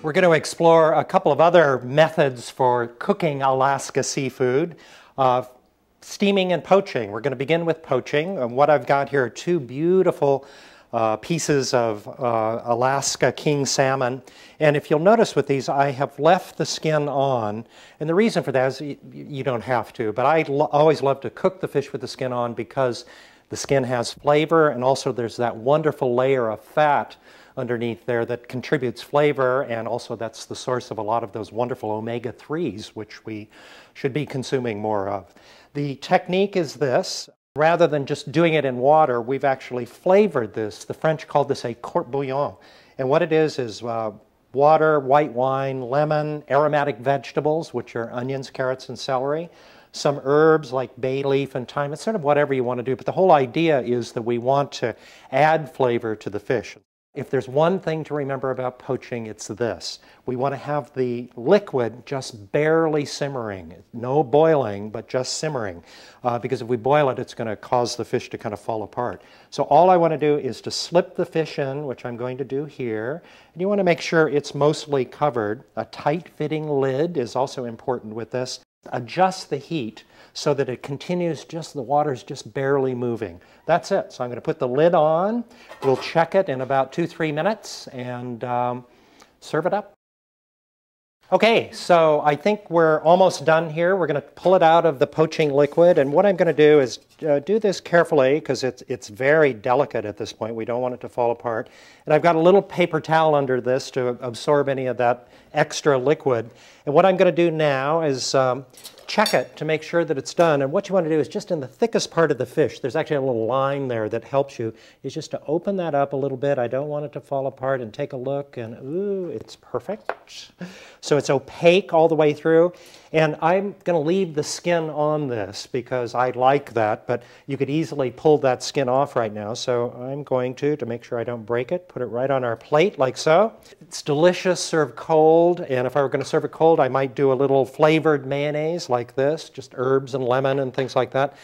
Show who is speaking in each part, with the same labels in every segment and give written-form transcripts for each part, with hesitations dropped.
Speaker 1: we're going to explore a couple of other methods for cooking Alaska seafood, steaming and poaching. We're going to begin with poaching. And what I've got here are two beautiful pieces of Alaska King Salmon. And if you'll notice with these, I have left the skin on. And the reason for that is you don't have to, but I always love to cook the fish with the skin on because the skin has flavor, and also there's that wonderful layer of fat underneath there that contributes flavor, and also that's the source of a lot of those wonderful omega-3s, which we should be consuming more of. The technique is this. Rather than just doing it in water, we've actually flavored this. The French called this a court bouillon. And what it is water, white wine, lemon, aromatic vegetables, which are onions, carrots, and celery, some herbs like bay leaf and thyme. It's sort of whatever you want to do, but the whole idea is that we want to add flavor to the fish. If there's one thing to remember about poaching, it's this. We want to have the liquid just barely simmering. No boiling, but just simmering. Because if we boil it, it's going to cause the fish to kind of fall apart. So all I want to do is to slip the fish in, which I'm going to do here. And you want to make sure it's mostly covered. A tight-fitting lid is also important with this. Adjust the heat so that it continues, the water's just barely moving. That's it. So I'm going to put the lid on. We'll check it in about 2-3 minutes and serve it up. Okay, so I think we're almost done here. We're going to pull it out of the poaching liquid, and what I'm going to do is do this carefully because it's very delicate at this point. We don't want it to fall apart. And I've got a little paper towel under this to absorb any of that extra liquid. And what I'm going to do now is check it to make sure that it's done. And what you want to do is just in the thickest part of the fish, there's actually a little line there that helps you, is just to open that up a little bit. I don't want it to fall apart, and take a look, and ooh, it's perfect. So it's opaque all the way through. And I'm going to leave the skin on this because I like that, but you could easily pull that skin off right now. So I'm going to make sure I don't break it, put it right on our plate like so. It's delicious, served cold, and if I were going to serve it cold, I might do a little flavored mayonnaise like this, just herbs and lemon and things like that.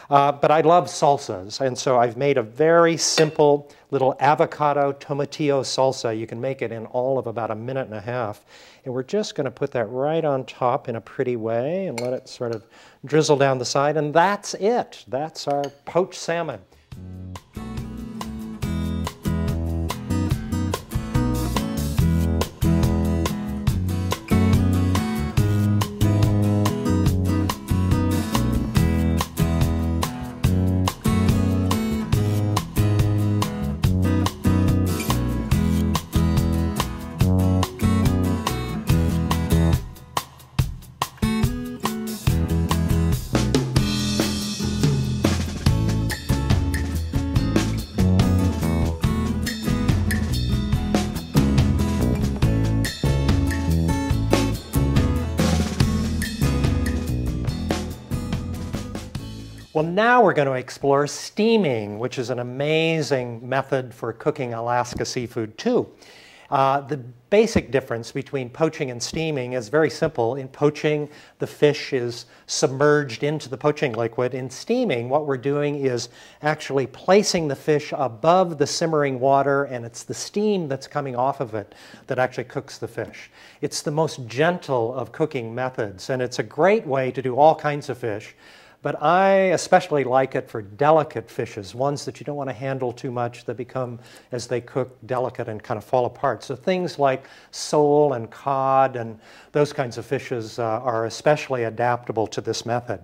Speaker 1: But I love salsas, and so I've made a very simple little avocado tomatillo salsa. You can make it in all of about 1.5 minutes. And we're just going to put that right on top in a pretty way and let it sort of drizzle down the side. And that's it. That's our poached salmon. Well, now we're going to explore steaming, which is an amazing method for cooking Alaska seafood too. The basic difference between poaching and steaming is very simple. In poaching, the fish is submerged into the poaching liquid. In steaming, what we're doing is actually placing the fish above the simmering water, and it's the steam that's coming off of it that actually cooks the fish. It's the most gentle of cooking methods, and it's a great way to do all kinds of fish. But I especially like it for delicate fishes, ones that you don't want to handle too much that become, as they cook, delicate and kind of fall apart. So things like sole and cod and those kinds of fishes are especially adaptable to this method.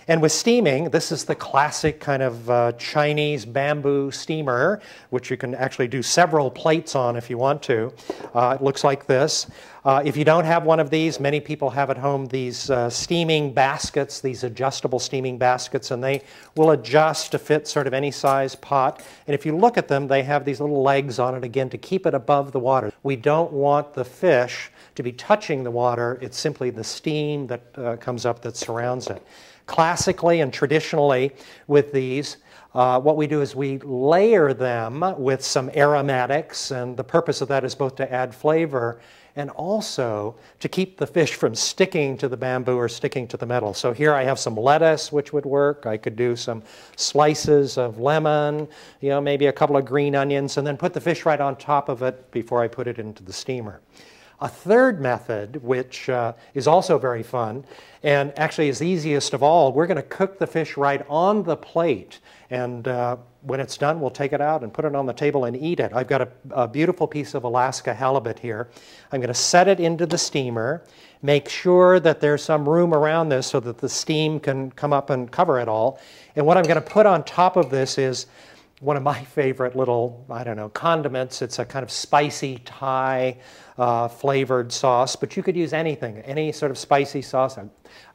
Speaker 1: And with steaming, this is the classic kind of Chinese bamboo steamer, which you can actually do several plates on if you want to. It looks like this. If you don't have one of these, many people have at home these steaming baskets, these adjustable steaming baskets, and they will adjust to fit sort of any size pot. And if you look at them, they have these little legs on it, again, to keep it above the water. We don't want the fish to be touching the water. It's simply the steam that comes up that surrounds it. Classically and traditionally with these, what we do is we layer them with some aromatics, and the purpose of that is both to add flavor and also to keep the fish from sticking to the bamboo or sticking to the metal. So here I have some lettuce, which would work. I could do some slices of lemon, maybe a couple of green onions, and then put the fish right on top of it before I put it into the steamer. A third method, which is also very fun, and actually is the easiest of all, we're going to cook the fish right on the plate. And when it's done, we'll take it out and put it on the table and eat it. I've got a beautiful piece of Alaska Halibut here. I'm going to set it into the steamer, make sure that there's some room around this so that the steam can come up and cover it all. And what I'm going to put on top of this is one of my favorite little, I don't know, condiments. It's a kind of spicy Thai flavored sauce, but you could use anything, any sort of spicy sauce.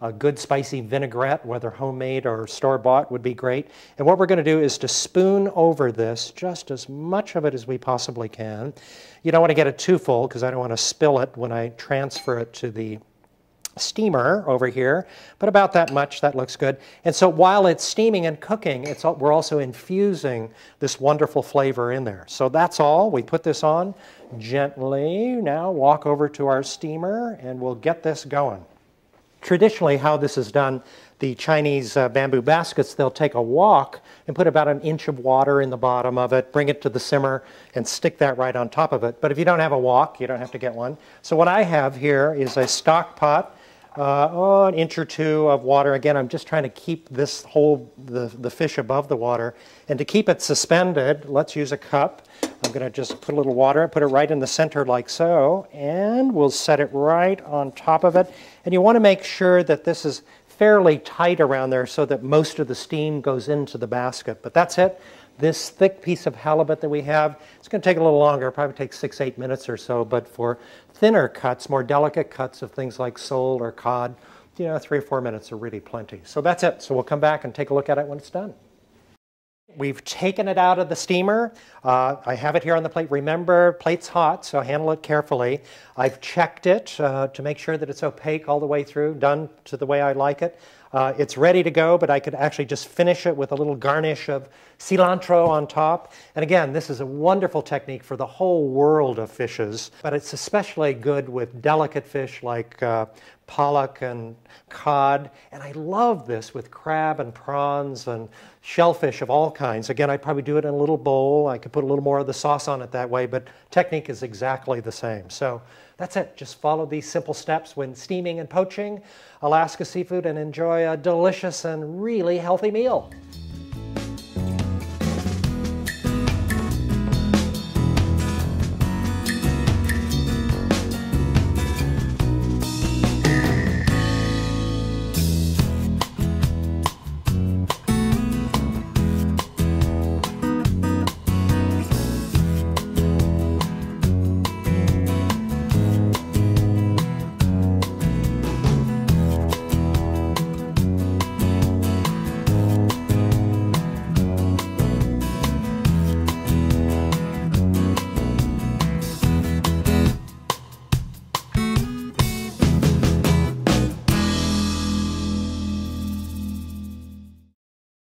Speaker 1: A good spicy vinaigrette, whether homemade or store-bought, would be great. And what we're going to do is to spoon over this just as much of it as we possibly can. You don't want to get it too full because I don't want to spill it when I transfer it to the steamer over here, but about that much. That looks good. And so while it's steaming and cooking, we're also infusing this wonderful flavor in there. So that's all. We put this on gently. Now walk over to our steamer and we'll get this going. Traditionally, how this is done, the Chinese bamboo baskets, they'll take a wok and put about an inch of water in the bottom of it, bring it to the simmer, and stick that right on top of it. But if you don't have a wok, you don't have to get one. So what I have here is a stock pot, an inch or two of water. Again, I'm just trying to keep this the fish above the water. And to keep it suspended, let's use a cup. I'm going to just put a little water, put it right in the center like so, and we'll set it right on top of it. And you want to make sure that this is fairly tight around there so that most of the steam goes into the basket. But that's it. This thick piece of halibut that we have, it's going to take a little longer, probably take 6-8 minutes or so, but for thinner cuts, more delicate cuts of things like sole or cod, 3 or 4 minutes are really plenty. So that's it. So we'll come back and take a look at it when it's done. We've taken it out of the steamer. I have it here on the plate. Remember, plate's hot, so handle it carefully. I've checked it to make sure that it's opaque all the way through, done to the way I like it. It's ready to go, but I could actually just finish it with a little garnish of cilantro on top. And again, this is a wonderful technique for the whole world of fishes, but it's especially good with delicate fish like pollock and cod. And I love this with crab and prawns and shellfish of all kinds. Again, I'd probably do it in a little bowl. I could put a little more of the sauce on it that way, but technique is exactly the same. So that's it. Just follow these simple steps when steaming and poaching Alaska seafood and enjoy a delicious and really healthy meal.